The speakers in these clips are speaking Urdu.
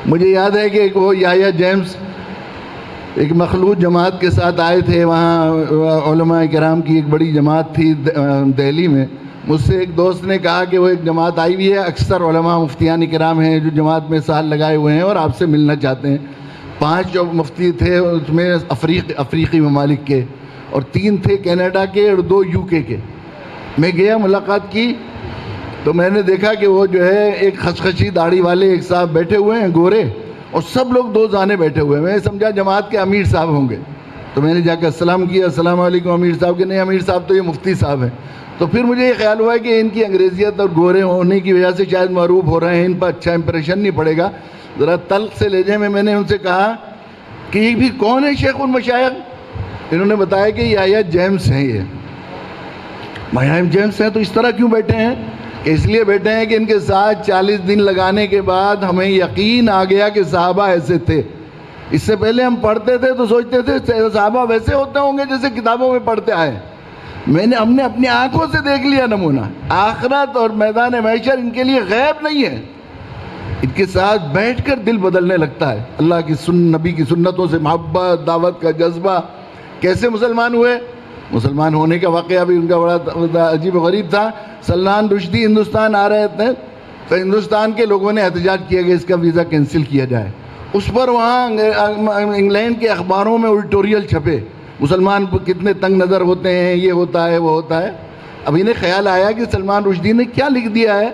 مجھے یاد ہے کہ ایک وہ یحییٰ جیمز ایک مخلوط جماعت کے ساتھ آئے تھے، وہاں علماء کرام کی ایک بڑی جماعت تھی دہلی میں. مجھ سے ایک دوست نے کہا کہ وہ ایک جماعت آئی ہوئی ہے، اکثر علماء مفتیان کرام ہیں جو جماعت میں سال لگائے ہوئے ہیں اور آپ سے ملنا چاہتے ہیں. 5 جو مفتی تھے اس میں افریقی ممالک کے، اور 3 تھے کینیڈا کے اور 2 UK کے. میں گیا، ملاقات کی تو میں نے دیکھا کہ وہ جو ہے ایک خشخشی داڑھی والے ایک صاحب بیٹھے ہوئے ہیں گورے، اور سب لوگ 2 زانے بیٹھے ہوئے ہیں. میں سمجھا جماعت کے امیر صاحب ہوں گے، تو میں نے جا کے السلام کیا، السلام علیکم امیر صاحب. کہ نہیں امیر صاحب تو یہ مفتی صاحب ہیں. تو پھر مجھے یہ خیال ہوا کہ ان کی انگریزیت اور گورے ہونے کی وجہ سے شاید معروف ہو رہے ہیں، ان پر اچھا امپریشن نہیں پڑے گا. ذرا تلخ سے لہجے میں نے ان سے کہا کہ یہ بھی کون ہے شیخ المشائخ؟ انہوں نے بتایا کہ یحییٰ جیمز ہیں. یہ یحییٰ جیمز ہیں تو اس طرح کیوں بیٹھے ہیں؟ کہ اس لیے بیٹھے ہیں کہ ان کے ساتھ 40 دن لگانے کے بعد ہمیں یقین آ گیا کہ صحابہ ایسے تھے. اس سے پہلے ہم پڑھتے تھے تو سوچتے تھے صحابہ ویسے ہوتے ہوں گے جیسے کتابوں میں پڑھتے آئے. ہم نے اپنی آنکھوں سے دیکھ لیا نمونہ. آخرت اور میدان محشر ان کے لیے غیب نہیں ہے. ان کے ساتھ بیٹھ کر دل بدلنے لگتا ہے. اللہ کی نبی کی سنتوں سے محبت، دعوت کا جذبہ. کیسے مسلمان ہوئے؟ مسلمان ہونے کا واقعہ بھی ان کا بڑا عجیب و غریب تھا. سلمان رشدی ہندوستان آ رہے تھے تو ہندوستان کے لوگوں نے احتجاج کیا کہ اس کا ویزا کینسل کیا جائے. اس پر وہاں انگلینڈ کے اخباروں میں ایڈیٹوریل چھپے، مسلمان کتنے تنگ نظر ہوتے ہیں، یہ ہوتا ہے وہ ہوتا ہے. اب انہیں خیال آیا کہ سلمان رشدی نے کیا لکھ دیا ہے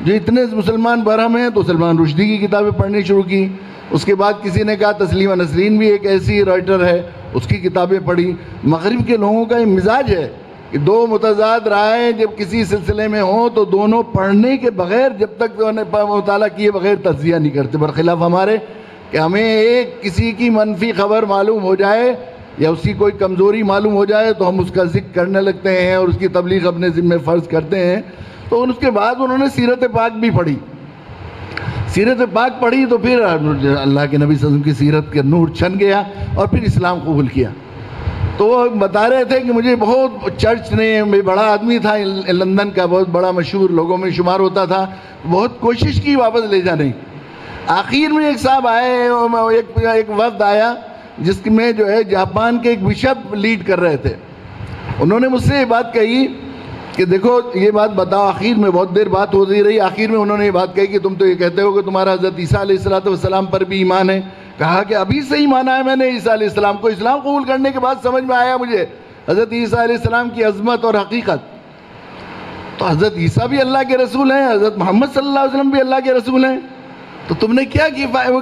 جو اتنے مسلمان برہم ہیں، تو سلمان رشدی کی کتابیں پڑھنی شروع کی. اس کے بعد کسی نے کہا تسلیمہ نسرین بھی ایک ایسی رائٹر ہے، اس کی کتابیں پڑھی. مغرب کے لوگوں کا یہ مزاج ہے کہ 2 متضاد رائے جب کسی سلسلے میں ہوں تو دونوں پڑھنے کے بغیر، جب تک مطالعہ کیے بغیر تجزیہ نہیں کرتے. برخلاف ہمارے کہ ہمیں ایک کسی کی منفی خبر معلوم ہو جائے یا اس کی کوئی کمزوری معلوم ہو جائے تو ہم اس کا ذکر کرنے لگتے ہیں اور اس کی تبلیغ اپنے ذمہ فرض کرتے ہیں. تو اس کے بعد انہوں نے سیرت پاک بھی پڑھی. سیرت پاک پڑھی تو پھر اللہ کے نبی صلی اللہ علیہ وسلم کی سیرت کے نور چھن گیا اور پھر اسلام قبول کیا. تو وہ بتا رہے تھے کہ مجھے بہت چرچ نے، میں بڑا آدمی تھا لندن کا، بہت بڑا مشہور لوگوں میں شمار ہوتا تھا، بہت کوشش کی واپس لے جانے. آخر میں ایک صاحب آئے، ایک وفد آیا جس میں جو ہے جاپان کے ایک بشپ لیڈ کر رہے تھے. انہوں نے مجھ سے یہ بات کہی کہ دیکھو یہ بات بتاؤ. آخر میں بہت دیر بات ہوتی رہی. آخر میں انہوں نے یہ بات کہی کہ تم تو یہ کہتے ہو کہ تمہارا حضرت عیسیٰ علیہ السلام پر بھی ایمان ہے. کہا کہ ابھی سے ہی مانا ہے میں نے عیسیٰ علیہ السلام کو. اسلام قبول کرنے کے بعد سمجھ میں آیا مجھے حضرت عیسیٰ علیہ السلام کی عظمت اور حقیقت. تو حضرت عیسیٰ بھی اللہ کے رسول ہیں، حضرت محمد صلی اللہ علیہ وسلم بھی اللہ کے رسول ہیں. تو تم نے کیا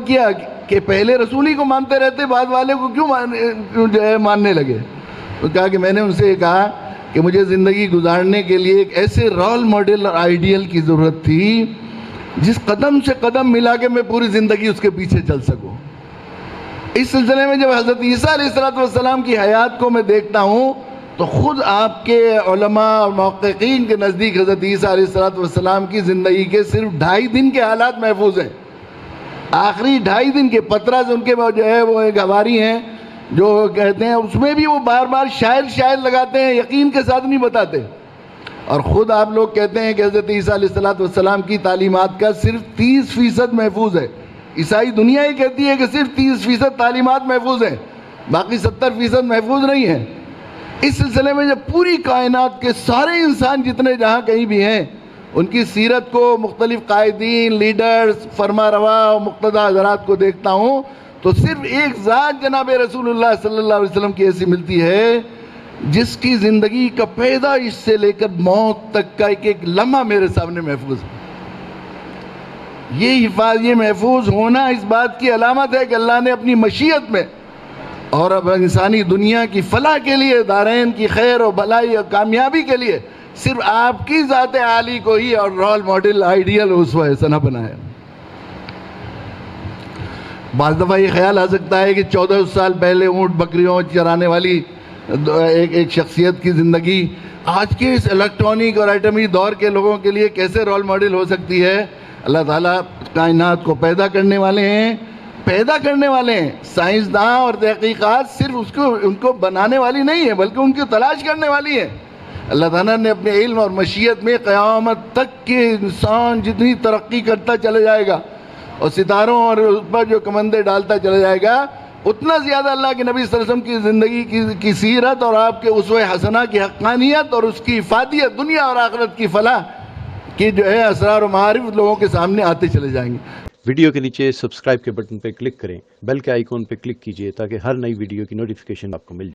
کیا کہ پہلے رسول ہی کو مانتے رہتے، بعد والے کو کیوں جو ہے ماننے لگے؟ تو کہا کہ میں نے ان سے یہ کہا کہ مجھے زندگی گزارنے کے لیے ایک ایسے رول ماڈل اور آئیڈیل کی ضرورت تھی جس قدم سے قدم ملا کے میں پوری زندگی اس کے پیچھے چل سکوں. اس سلسلے میں جب حضرت عیسیٰ علیہ السلام کی حیات کو میں دیکھتا ہوں تو خود آپ کے علماء اور محققین کے نزدیک حضرت عیسیٰ علیہ السلام کی زندگی کے صرف 2.5 دن کے حالات محفوظ ہیں. آخری 2.5 دن کے پترہ سے ان کے جو ہے وہ ایک حواری ہیں جو کہتے ہیں، اس میں بھی وہ بار بار شاید لگاتے ہیں، یقین کے ساتھ نہیں بتاتے. اور خود آپ لوگ کہتے ہیں کہ حضرت عیسیٰ علیہ السلام کی تعلیمات کا صرف 30% محفوظ ہے. عیسائی دنیا ہی کہتی ہے کہ صرف 30% تعلیمات محفوظ ہیں، باقی 70% محفوظ نہیں ہیں. اس سلسلے میں جب پوری کائنات کے سارے انسان جتنے جہاں کہیں بھی ہیں ان کی سیرت کو، مختلف قائدین، لیڈرز، فرما روا و مقتدی حضرات کو دیکھتا ہوں تو صرف ایک ذات جناب رسول اللہ صلی اللہ علیہ وسلم کی ایسی ملتی ہے جس کی زندگی کا پیدائش سے لے کر موت تک کا ایک لمحہ میرے سامنے محفوظ ہے. یہ محفوظ ہونا اس بات کی علامت ہے کہ اللہ نے اپنی مشیت میں اور اب انسانی دنیا کی فلاح کے لیے، دارین کی خیر و بھلائی اور کامیابی کے لیے صرف آپ کی ذات عالی کو ہی اور رول ماڈل، آئیڈیل، اسوہ حسنہ بنایا. بعض دفعہ یہ خیال آ سکتا ہے کہ 14 سال پہلے اونٹ بکریوں چرانے والی ایک شخصیت کی زندگی آج کے اس الیکٹرانک اور ایٹمی دور کے لوگوں کے لیے کیسے رول ماڈل ہو سکتی ہے. اللہ تعالیٰ کائنات کو پیدا کرنے والے ہیں. سائنسداں اور تحقیقات صرف ان کو بنانے والی نہیں ہے بلکہ ان کی تلاش کرنے والی ہے. اللہ تعالیٰ نے اپنے علم اور مشیت میں قیامت تک کے انسان جتنی ترقی کرتا چلے جائے گا اور ستاروں اور اس پر جو کمندے ڈالتا چلا جائے گا، اتنا زیادہ اللہ کے نبی صلی اللہ علیہ وسلم کی زندگی کی سیرت اور آپ کے اسوہ حسنہ کی حقانیت اور اس کی افادیت دنیا اور آخرت کی فلاح کی جو ہے اسرار و معارف لوگوں کے سامنے آتے چلے جائیں گے۔ ویڈیو کے نیچے سبسکرائب کے بٹن پہ کلک کریں، بیل کے آئیکن پہ کلک کیجئے تاکہ ہر نئی ویڈیو کی نوٹیفیکیشن آپ کو مل جائے۔